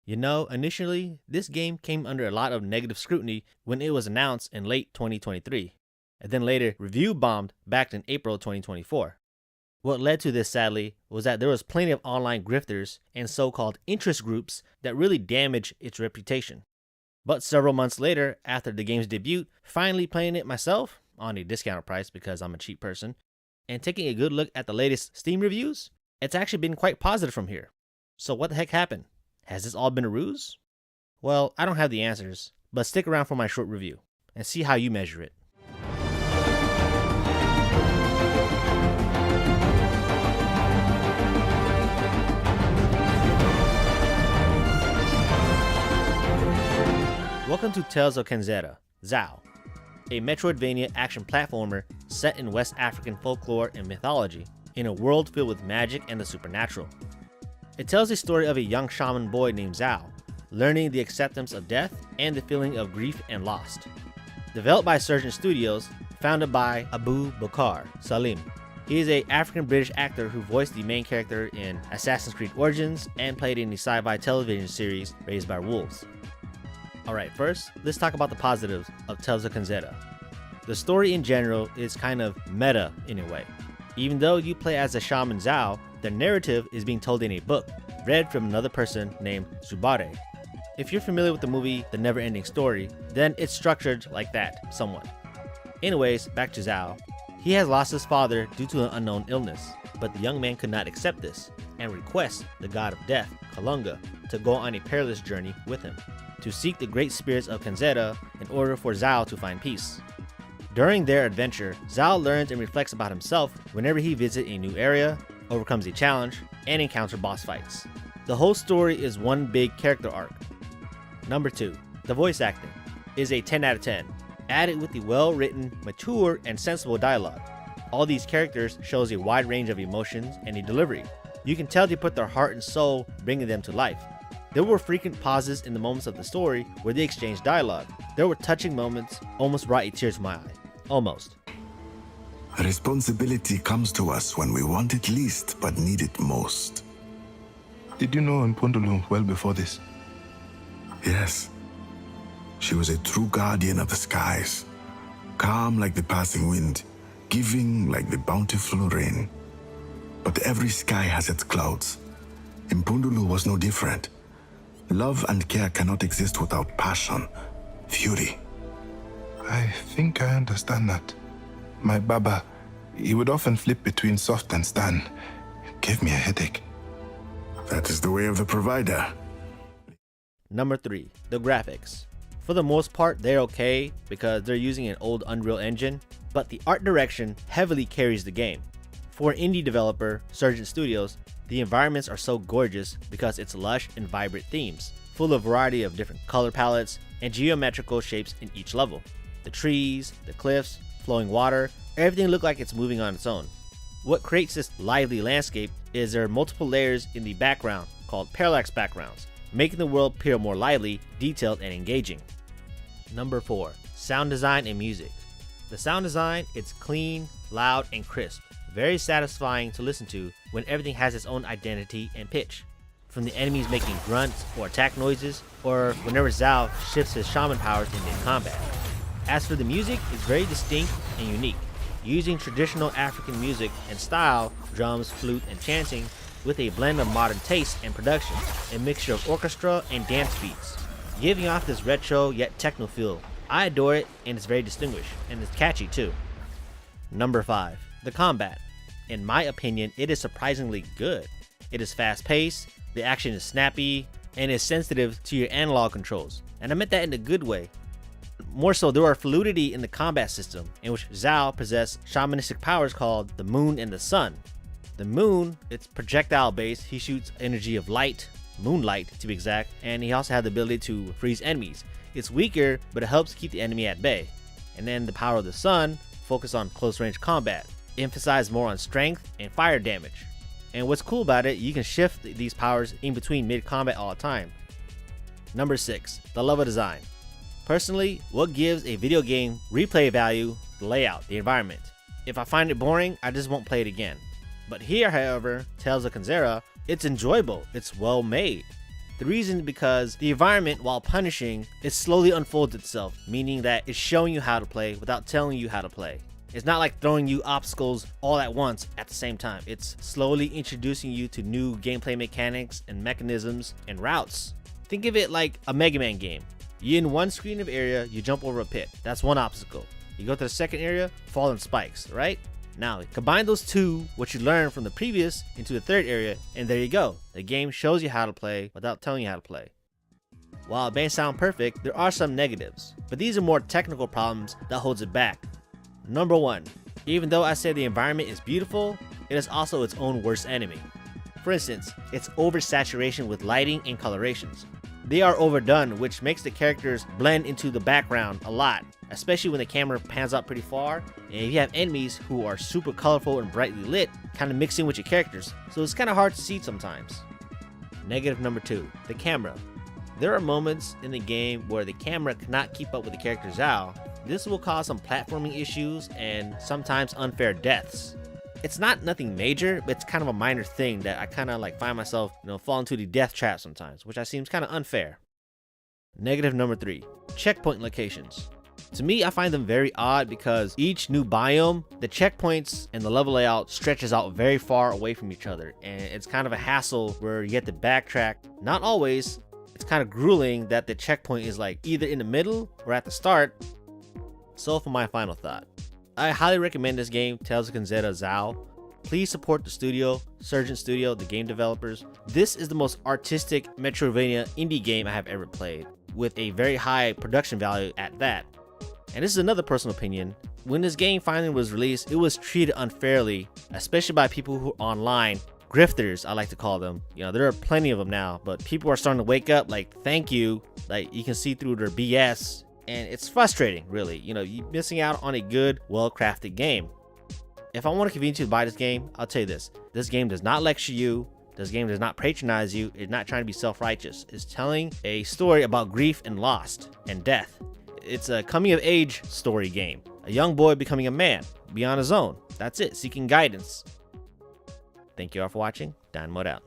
Initially, this game came under a lot of negative scrutiny when it was announced in late 2023, and then later review bombed back in April 2024. What led to this, sadly, was that there was plenty of online grifters and so-called interest groups that really damaged its reputation. But several months later, after the game's debut, finally playing it myself, on a discounted price because I'm a cheap person, and taking a good look at the latest Steam reviews, it's actually been quite positive from here. So what the heck happened? Has this all been a ruse? Well, I don't have the answers, but stick around for my short review and see how you measure it. Welcome to Tales of Kenzera, Zao, a Metroidvania action platformer set in West African folklore and mythology, in a world filled with magic and the supernatural. It tells the story of a young shaman boy named Zao, learning the acceptance of death and the feeling of grief and loss. Developed by Surgeon Studios, founded by Abu Bakr Salim. He is an African-British actor who voiced the main character in Assassin's Creed Origins and played in the sci-fi television series Raised by Wolves. Alright, first, let's talk about the positives of Tales of Kenzera. The story in general is kind of meta in a way. Even though you play as the shaman Zao, the narrative is being told in a book, read from another person named Zubare. If you're familiar with the movie The Never-Ending Story, then it's structured like that, somewhat. Anyways, back to Zao. He has lost his father due to an unknown illness, but the young man could not accept this, and requests the god of death, Kalunga, to go on a perilous journey with him, to seek the great spirits of Kenzera in order for Zao to find peace. During their adventure, Zao learns and reflects about himself whenever he visits a new area, overcomes a challenge, and encounters boss fights. The whole story is one big character arc. Number 2. The voice acting is a 10 out of 10, added with the well-written, mature, and sensible dialogue. All these characters shows a wide range of emotions and a delivery. You can tell they put their heart and soul bringing them to life. There were frequent pauses in the moments of the story where they exchanged dialogue. There were touching moments, almost brought a tear to my eye. Almost. Responsibility comes to us when we want it least but need it most. Did you know Mpundulu well before this? Yes. She was a true guardian of the skies, calm like the passing wind, giving like the bountiful rain. But every sky has its clouds. Mpundulu was no different. Love and care cannot exist without passion, fury. I think I understand that. My Baba, he would often flip between soft and stern. It gave me a headache. That is the way of the provider. Number 3. The graphics. For the most part, they're okay because they're using an old Unreal Engine, but the art direction heavily carries the game. For an indie developer, Surgeon Studios, the environments are so gorgeous because it's lush and vibrant themes, full of variety of different color palettes and geometrical shapes in each level. The trees, the cliffs, flowing water, everything looks like it's moving on its own. What creates this lively landscape is there are multiple layers in the background called parallax backgrounds, making the world appear more lively, detailed, and engaging. Number 4. Sound design and music. The sound design is clean, loud, and crisp. Very satisfying to listen to when everything has its own identity and pitch. From the enemies making grunts or attack noises, or whenever Zao shifts his shaman powers in mid-combat. As for the music, it's very distinct and unique, using traditional African music and style, drums, flute, and chanting, with a blend of modern taste and production, a mixture of orchestra and dance beats, giving off this retro yet techno feel. I adore it, and it's very distinguished, and it's catchy too. Number 5. The combat. In my opinion, it is surprisingly good. It is fast-paced, the action is snappy, and is sensitive to your analog controls. And I meant that in a good way. More so, there are fluidity in the combat system, in which Zao possessed shamanistic powers called the Moon and the Sun. The Moon, it's projectile-based. He shoots energy of light, moonlight to be exact, and he also has the ability to freeze enemies. It's weaker, but it helps keep the enemy at bay. And then the power of the Sun focus on close-range combat, emphasize more on strength and fire damage. And what's cool about it, you can shift these powers in between mid-combat all the time. Number 6. The level design. Personally, what gives a video game replay value? The layout, the environment. If I find it boring, I just won't play it again. But here, however, Tales of Kenzera, it's enjoyable, it's well made. The reason is because the environment, while punishing, it slowly unfolds itself, meaning that it's showing you how to play without telling you how to play. It's not like throwing you obstacles all at once at the same time. It's slowly introducing you to new gameplay mechanics and mechanisms and routes. Think of it like a Mega Man game. You're in one screen of area, you jump over a pit. That's one obstacle. You go to the second area, fall on spikes, right? Now, combine those two, what you learned from the previous, into the third area, and there you go. The game shows you how to play without telling you how to play. While it may sound perfect, there are some negatives, but these are more technical problems that holds it back. Number 1, even though I say the environment is beautiful, it is also its own worst enemy. For instance, its oversaturation with lighting and colorations. They are overdone, which makes the characters blend into the background a lot, especially when the camera pans out pretty far, and if you have enemies who are super colorful and brightly lit, kind of mixing with your characters, so it's kind of hard to see sometimes. Negative number 2, the camera. There are moments in the game where the camera cannot keep up with the character Zhao. This will cause some platforming issues and sometimes unfair deaths. It's not nothing major, but it's kind of a minor thing that I kind of like find myself, fall into the death trap sometimes, which seems kind of unfair. Negative number 3, checkpoint locations. To me, I find them very odd because each new biome, the checkpoints and the level layout stretches out very far away from each other, and it's kind of a hassle where you have to backtrack. Not always. It's kind of grueling that the checkpoint is like either in the middle or at the start. So for my final thought, I highly recommend this game, Tales of Kenzera Zhao. Please support the studio, Surgeon Studio, the game developers. This is the most artistic Metroidvania indie game I have ever played, with a very high production value at that. And this is another personal opinion. When this game finally was released, it was treated unfairly, especially by people who are online. Grifters, I like to call them. There are plenty of them now, but people are starting to wake up like, thank you. Like, you can see through their BS. And it's frustrating, really. You're missing out on a good, well-crafted game. If I want to convince you to buy this game, I'll tell you this. This game does not lecture you. This game does not patronize you. It's not trying to be self-righteous. It's telling a story about grief and loss and death. It's a coming-of-age story game. A young boy becoming a man, beyond his own. That's it, seeking guidance. Thank you all for watching. Dynamode out.